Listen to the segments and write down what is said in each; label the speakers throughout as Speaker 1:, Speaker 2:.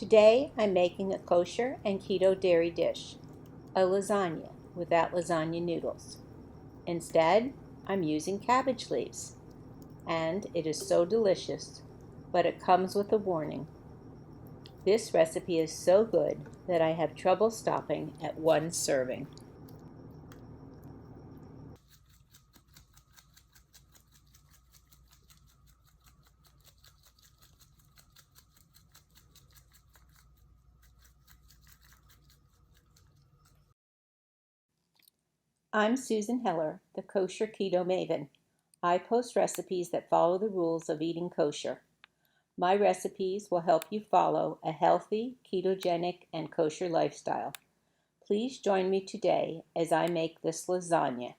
Speaker 1: Today I'm making a kosher and keto dairy dish, a lasagna without lasagna noodles. Instead, I'm using cabbage leaves, and it is so delicious, but it comes with a warning. This recipe is so good that I have trouble stopping at one serving. I'm Susan Heller, the Kosher Keto Maven. I post recipes that follow the rules of eating kosher. My recipes will help you follow a healthy, ketogenic, and kosher lifestyle. Please join me today as I make this lasagna.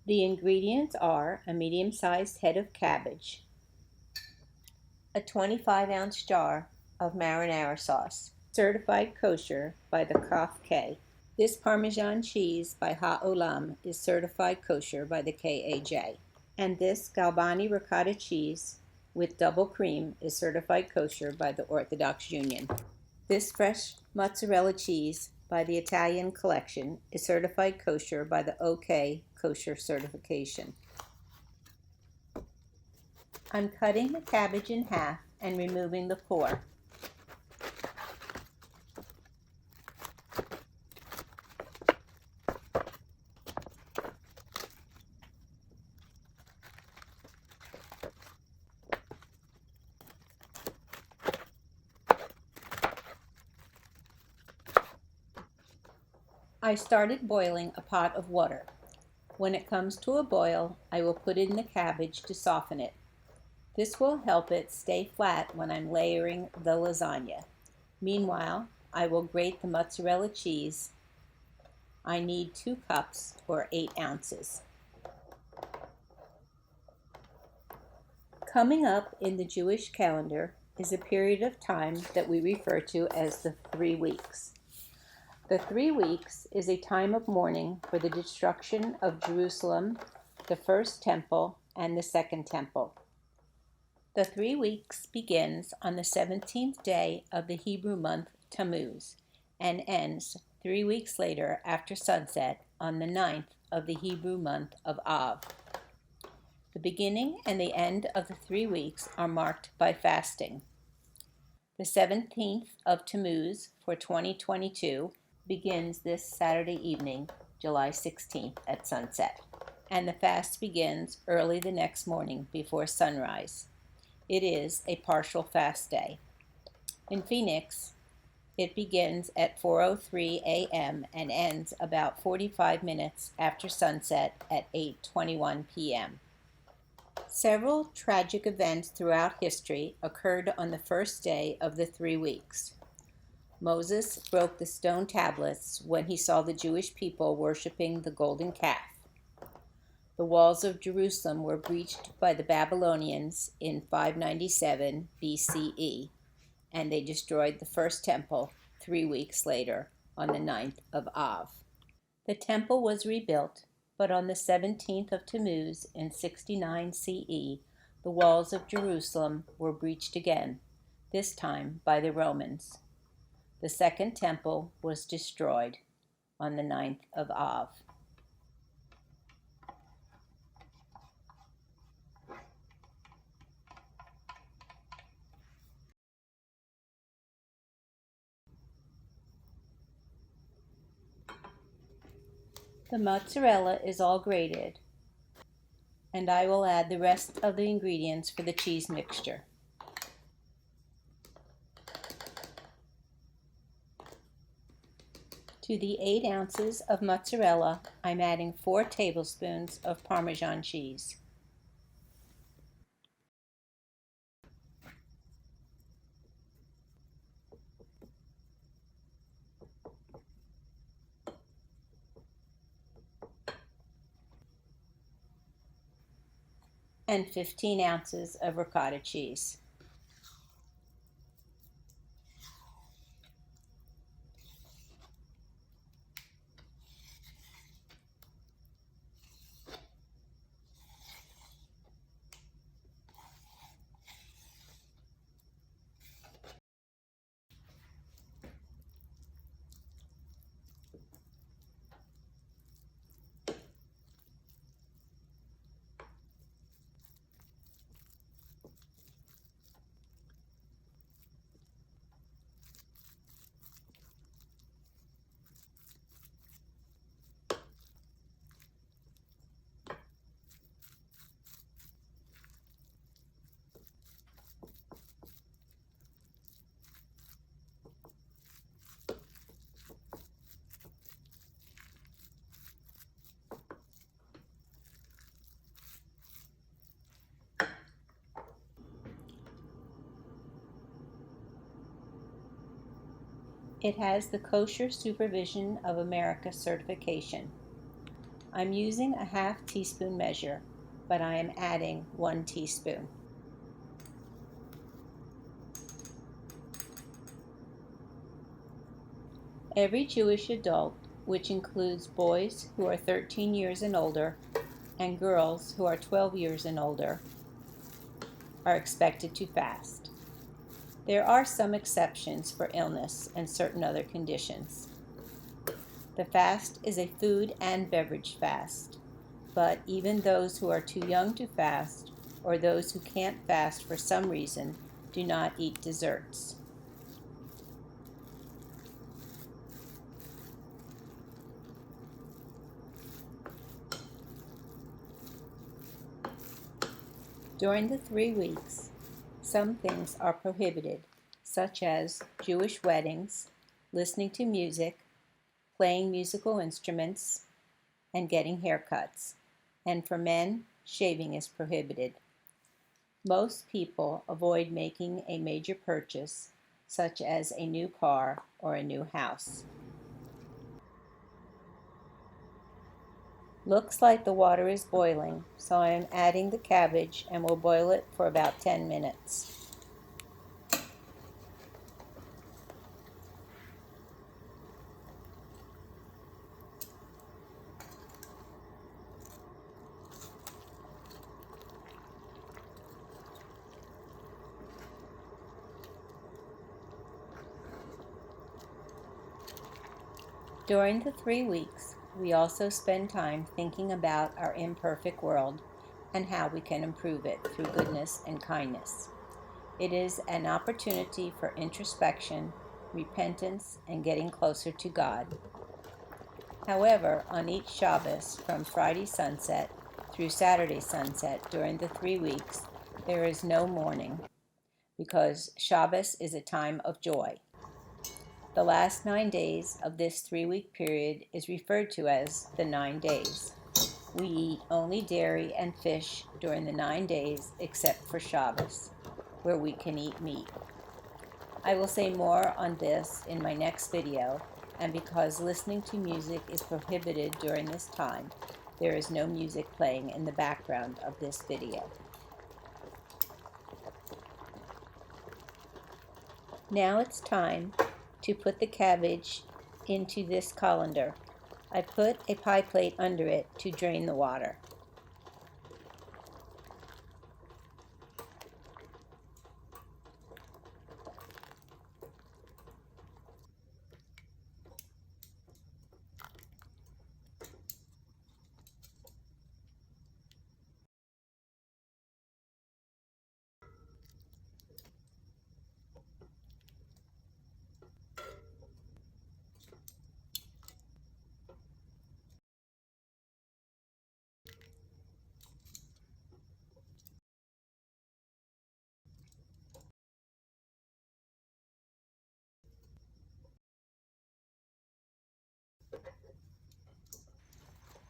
Speaker 1: The ingredients are a medium-sized head of cabbage, a 25-ounce jar of marinara sauce, certified kosher by the Kaf K. This Parmesan cheese by Ha'olam is certified kosher by the KAJ. And this Galbani ricotta cheese with double cream is certified kosher by the Orthodox Union. This fresh mozzarella cheese by the Italian Collection is certified kosher by the OK Kosher certification. I'm cutting the cabbage in half and removing the core. I started boiling a pot of water. When it comes to a boil, I will put in the cabbage to soften it. This will help it stay flat when I'm layering the lasagna. Meanwhile, I will grate the mozzarella cheese. I need 2 cups or 8 ounces. Coming up in the Jewish calendar is a period of time that we refer to as the 3 weeks. The 3 weeks is a time of mourning for the destruction of Jerusalem, the first temple, and the second temple. The 3 weeks begins on the 17th day of the Hebrew month Tammuz and ends 3 weeks later after sunset on the 9th of the Hebrew month of Av. The beginning and the end of the 3 weeks are marked by fasting. The 17th of Tammuz for 2022 begins this Saturday evening, July 16th at sunset, and the fast begins early the next morning before sunrise. It is a partial fast day. In Phoenix, it begins at 4:03 a.m. and ends about 45 minutes after sunset at 8:21 p.m. Several tragic events throughout history occurred on the first day of the 3 weeks. Moses broke the stone tablets when he saw the Jewish people worshiping the golden calf. The walls of Jerusalem were breached by the Babylonians in 597 BCE, and they destroyed the first temple 3 weeks later on the 9th of Av. The temple was rebuilt, but on the 17th of Tammuz in 69 CE, the walls of Jerusalem were breached again, this time by the Romans. The second temple was destroyed on the 9th of Av. The mozzarella is all grated, and I will add the rest of the ingredients for the cheese mixture. To the 8 ounces of mozzarella, I'm adding 4 tablespoons of Parmesan cheese. And 15 ounces of ricotta cheese. It has the Kosher Supervision of America certification. I'm using a half teaspoon measure, but I am adding 1 teaspoon. Every Jewish adult, which includes boys who are 13 years and older and girls who are 12 years and older, are expected to fast. There are some exceptions for illness and certain other conditions. The fast is a food and beverage fast, but even those who are too young to fast or those who can't fast for some reason do not eat desserts. During the 3 weeks, some things are prohibited, such as Jewish weddings, listening to music, playing musical instruments, and getting haircuts. And for men, shaving is prohibited. Most people avoid making a major purchase, such as a new car or a new house. Looks like the water is boiling, so I am adding the cabbage and will boil it for about 10 minutes. During the 3 weeks, we also spend time thinking about our imperfect world and how we can improve it through goodness and kindness. It is an opportunity for introspection, repentance, and getting closer to God. However, on each Shabbos, from Friday sunset through Saturday sunset during the 3 weeks, there is no mourning, because Shabbos is a time of joy. The last 9 days of this 3-week period is referred to as the 9 days. We eat only dairy and fish during the 9 days except for Shabbos, where we can eat meat. I will say more on this in my next video, and because listening to music is prohibited during this time, there is no music playing in the background of this video. Now it's time to put the cabbage into this colander. I put a pie plate under it to drain the water.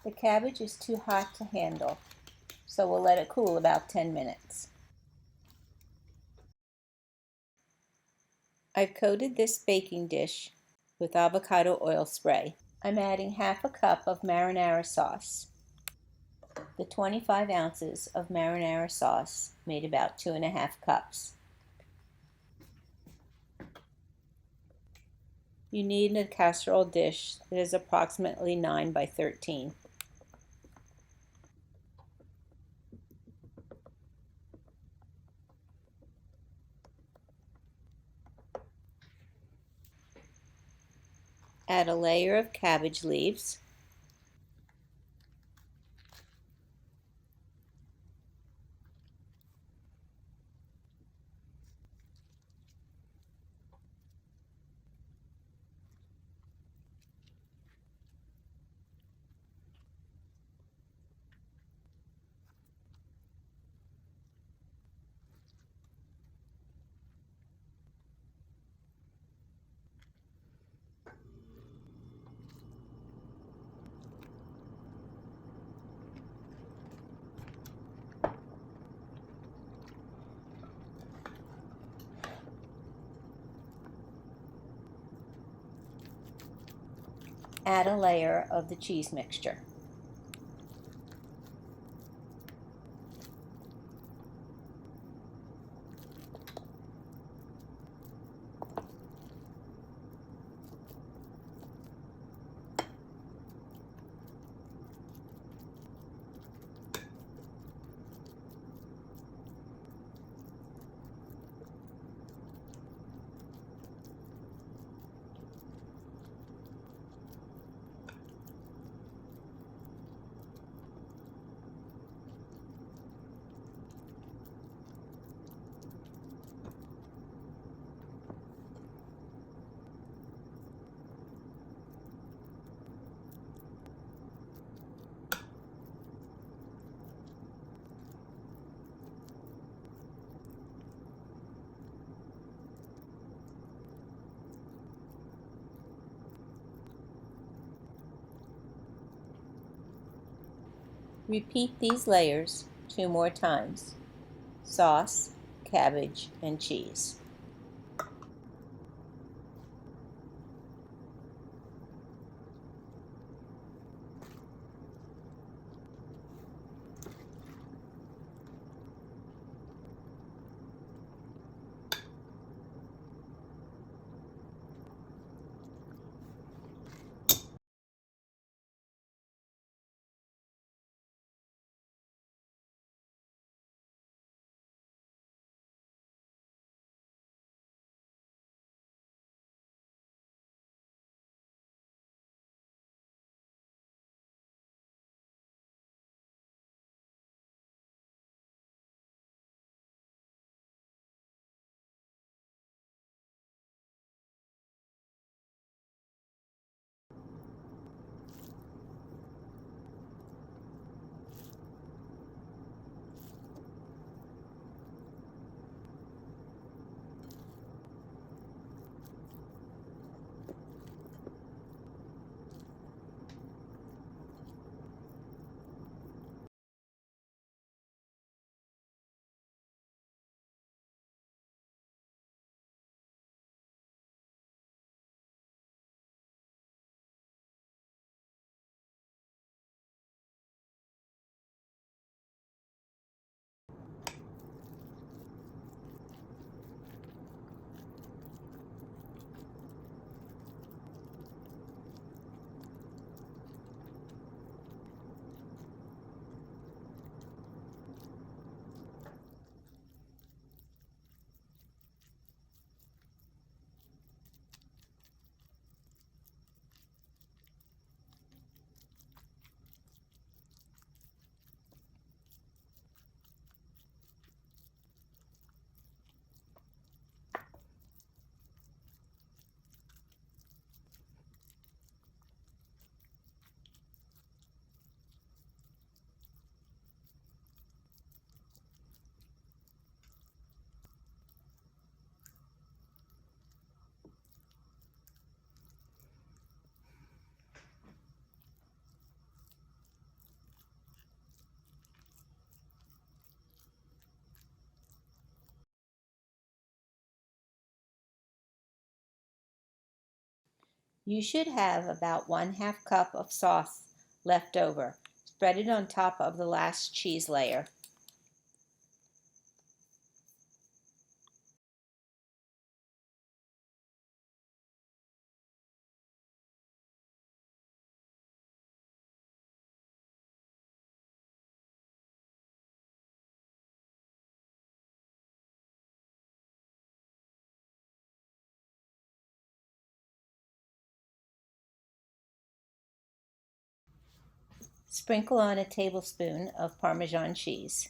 Speaker 1: The cabbage is too hot to handle, so we'll let it cool about 10 minutes. I've coated this baking dish with avocado oil spray. I'm adding half a cup of marinara sauce. The 25 ounces of marinara sauce made about 2.5 cups. You need a casserole dish that is approximately 9 by 13. Add a layer of cabbage leaves. Add a layer of the cheese mixture. Repeat these layers 2 more times. Sauce, cabbage, and cheese. You should have about 1/2 cup of sauce left over. Spread it on top of the last cheese layer. Sprinkle on a tablespoon of Parmesan cheese.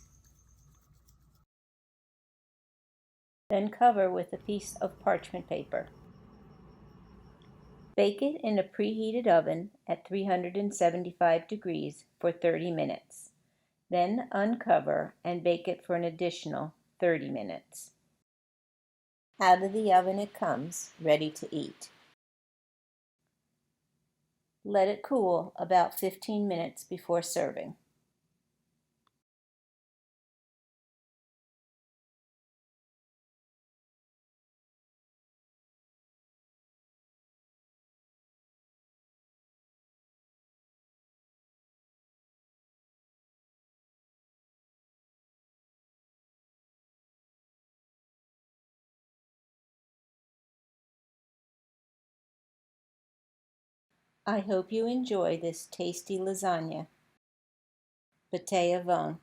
Speaker 1: Then cover with a piece of parchment paper. Bake it in a preheated oven at 375 degrees for 30 minutes. Then uncover and bake it for an additional 30 minutes. Out of the oven it comes, ready to eat. Let it cool about 15 minutes before serving. I hope you enjoy this tasty lasagna. B'tei avon.